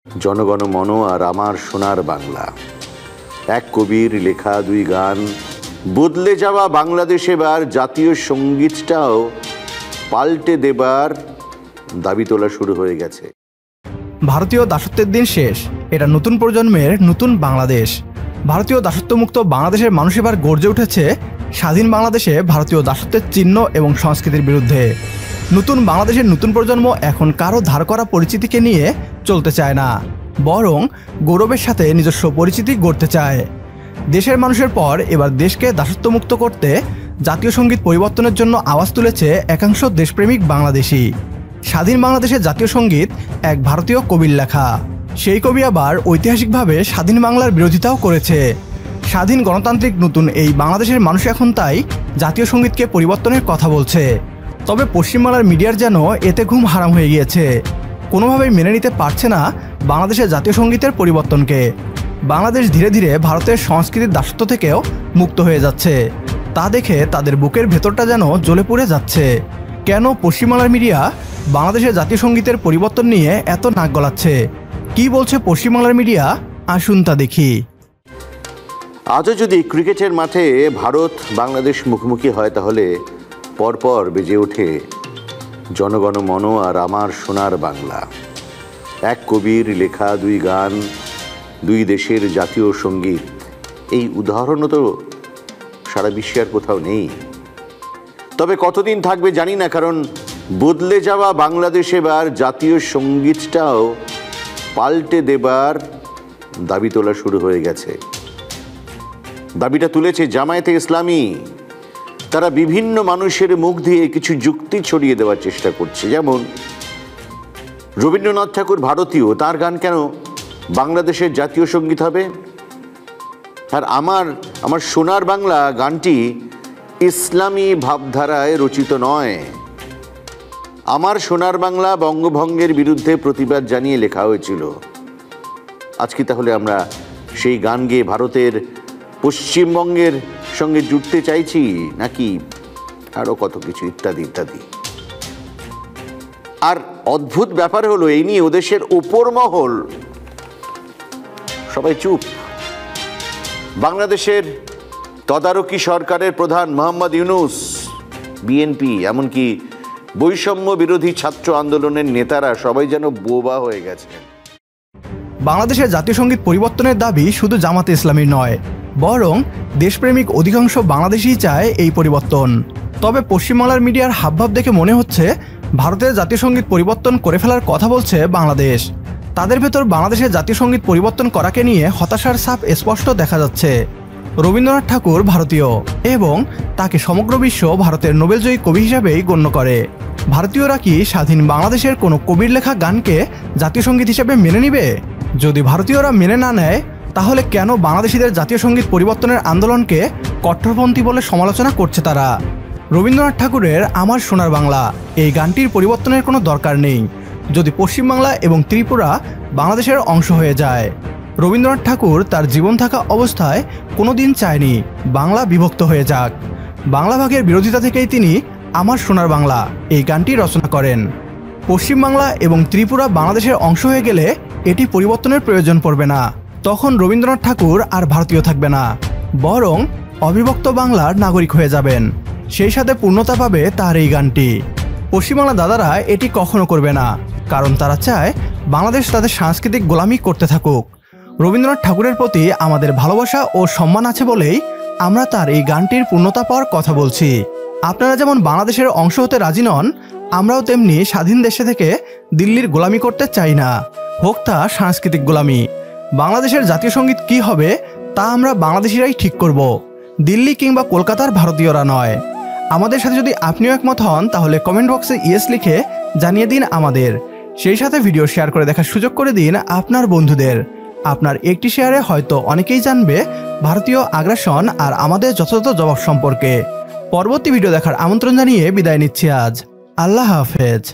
জনগণ মন আর আমার সোনার বাংলা, এক কবির লেখা দুই গান। বদলে যাওয়া বাংলাদেশ এবার জাতীয় সঙ্গীতটাও পাল্টে দেবার দাবি তোলা শুরু হয়ে গেছে। ভারতীয় দাসত্বের দিন শেষ, এটা নতুন প্রজন্মের নতুন বাংলাদেশ। ভারতীয় দাসত্বমুক্ত বাংলাদেশের মানুষ এবার গর্জে উঠেছে স্বাধীন বাংলাদেশে ভারতীয় দাসত্বের চিহ্ন এবং সংস্কৃতির বিরুদ্ধে। নতুন বাংলাদেশের নতুন প্রজন্ম এখন কারো ধার করা পরিচিতিকে নিয়ে চলতে চায় না, বরং গৌরবের সাথে নিজস্ব পরিচিতি গড়তে চায়। দেশের মানুষের পর এবার দেশকে দাসত্বমুক্ত করতে জাতীয় সঙ্গীত পরিবর্তনের জন্য আওয়াজ তুলেছে একাংশ দেশপ্রেমিক বাংলাদেশি। স্বাধীন বাংলাদেশের জাতীয় সঙ্গীত এক ভারতীয় কবির লেখা। সেই কবি আবার ঐতিহাসিকভাবে স্বাধীন বাংলার বিরোধিতাও করেছে। স্বাধীন গণতান্ত্রিক নতুন এই বাংলাদেশের মানুষ এখন তাই জাতীয় সঙ্গীতকে পরিবর্তনের কথা বলছে। তবে পশ্চিমবাংলার মিডিয়ার যেন এতে ঘুম হারাম হয়ে গিয়েছে। কোনোভাবেই মেনে নিতে পারছে না বাংলাদেশের জাতীয় সঙ্গীতের পরিবর্তনকে। বাংলাদেশ ধীরে ধীরে ভারতের সংস্কৃতির দাসত্ব থেকেও মুক্ত হয়ে যাচ্ছে। তা দেখে তাদের বুকের ভেতরটা যেন জ্বলে পুড়ে যাচ্ছে। কেন পশ্চিমবাংলার মিডিয়া বাংলাদেশের জাতীয় সঙ্গীতের পরিবর্তন নিয়ে এত নাক গলাচ্ছে? কি বলছে পশ্চিমবাংলার মিডিয়া, আসুন তা দেখি। আজও যদি ক্রিকেটের মাঠে ভারত বাংলাদেশ মুখোমুখি হয়, তাহলে পরপর বেজে ওঠে জনগণ মন আর আমার সোনার বাংলা, এক কবির লেখা দুই গান, দুই দেশের জাতীয় সঙ্গীত। এই উদাহরণও তো সারা বিশ্বে আর কোথাও নেই। তবে কতদিন থাকবে জানি না, কারণ বদলে যাওয়া বাংলাদেশ এবার জাতীয় সঙ্গীতটাও পাল্টে দেবার দাবি তোলা শুরু হয়ে গেছে। দাবিটা তুলেছে জামায়াতে ইসলামী। তারা বিভিন্ন মানুষের মুখ দিয়ে কিছু যুক্তি ছড়িয়ে দেওয়ার চেষ্টা করছে, যেমন রবীন্দ্রনাথ ঠাকুর ভারতীয়, তার গান কেন বাংলাদেশের জাতীয় সঙ্গীত হবে? আর আমার সোনার বাংলা গানটি ইসলামী ভাবধারায় রচিত নয়। আমার সোনার বাংলা বঙ্গভঙ্গের বিরুদ্ধে প্রতিবাদ জানিয়ে লেখা হয়েছিল। আজকে তাহলে আমরা সেই গান গেয়ে ভারতের পশ্চিমবঙ্গের সঙ্গে জুড়তে চাইছি, নাকি আরো কত কিছু ইত্যাদি ইত্যাদি। আর অদ্ভুত ব্যাপার হলো, এই নিয়ে ওদেশের ওপর মহল সবাই চুপ। বাংলাদেশের তদারকি সরকারের প্রধান মোহাম্মদ ইউনূস, বিএনপি, এমনকি বৈষম্য বিরোধী ছাত্র আন্দোলনের নেতারা সবাই যেন বোবা হয়ে গেছে। বাংলাদেশের জাতীয় সঙ্গীত পরিবর্তনের দাবি শুধু জামাতে ইসলামীর নয়, বরং দেশপ্রেমিক অধিকাংশ বাংলাদেশিই চায় এই পরিবর্তন। তবে পশ্চিমবাংলার মিডিয়ার হাবভাব দেখে মনে হচ্ছে ভারতের জাতীয় সঙ্গীত পরিবর্তন করে ফেলার কথা বলছে বাংলাদেশ। তাদের ভেতর বাংলাদেশের জাতীয় সঙ্গীত পরিবর্তন করাকে নিয়ে হতাশার ছাপ স্পষ্ট দেখা যাচ্ছে। রবীন্দ্রনাথ ঠাকুর ভারতীয় এবং তাকে সমগ্র বিশ্ব ভারতের নোবেলজয়ী কবি হিসাবেই গণ্য করে। ভারতীয়রা কি স্বাধীন বাংলাদেশের কোনো কবির লেখা গানকে জাতীয় সঙ্গীত হিসেবে মেনে নিবে? যদি ভারতীয়রা মেনে না নেয়, তাহলে কেন বাংলাদেশিদের জাতীয় সঙ্গীত পরিবর্তনের আন্দোলনকে কট্টরপন্থী বলে সমালোচনা করছে তারা? রবীন্দ্রনাথ ঠাকুরের আমার সোনার বাংলা এই গানটির পরিবর্তনের কোনো দরকার নেই, যদি পশ্চিমবাংলা এবং ত্রিপুরা বাংলাদেশের অংশ হয়ে যায়। রবীন্দ্রনাথ ঠাকুর তার জীবন থাকা অবস্থায় কোনোদিন চায়নি বাংলা বিভক্ত হয়ে যাক। বাংলা ভাগের বিরোধিতা থেকেই তিনি আমার সোনার বাংলা এই গানটি রচনা করেন। পশ্চিমবাংলা এবং ত্রিপুরা বাংলাদেশের অংশ হয়ে গেলে এটি পরিবর্তনের প্রয়োজন পড়বে না। তখন রবীন্দ্রনাথ ঠাকুর আর ভারতীয় থাকবে না, বরং অবিভক্ত বাংলার নাগরিক হয়ে যাবেন। সেই সাথে পূর্ণতা পাবে তার এই গানটি। পশ্চিমবাংলা দাদারা এটি কখনো করবে না, কারণ তারা চায় বাংলাদেশ তাদের সাংস্কৃতিক গোলামি করতে থাকুক। রবীন্দ্রনাথ ঠাকুরের প্রতি আমাদের ভালোবাসা ও সম্মান আছে বলেই আমরা তার এই গানটির পূর্ণতা পাওয়ার কথা বলছি। আপনারা যেমন বাংলাদেশের অংশ হতে রাজি নন, আমরাও তেমনি স্বাধীন দেশে থেকে দিল্লির গোলামি করতে চাই না, হোক তা সাংস্কৃতিক গোলামি। বাংলাদেশের জাতীয় সঙ্গীত কি হবে তা আমরা বাংলাদেশিরাই ঠিক করব, দিল্লি কিংবা কলকাতার ভারতীয়রা নয়। আমাদের সাথে যদি আপনিও একমত হন, তাহলে কমেন্ট বক্সে ইয়েস লিখে জানিয়ে দিন আমাদের। সেই সাথে ভিডিও শেয়ার করে দেখার সুযোগ করে দিন আপনার বন্ধুদের। আপনার একটি শেয়ারে হয়তো অনেকেই জানবে ভারতীয় আগ্রাসন আর আমাদের যথাযথ জবাব সম্পর্কে। পরবর্তী ভিডিও দেখার আমন্ত্রণ জানিয়ে বিদায় নিচ্ছি আজ। আল্লাহ হাফেজ।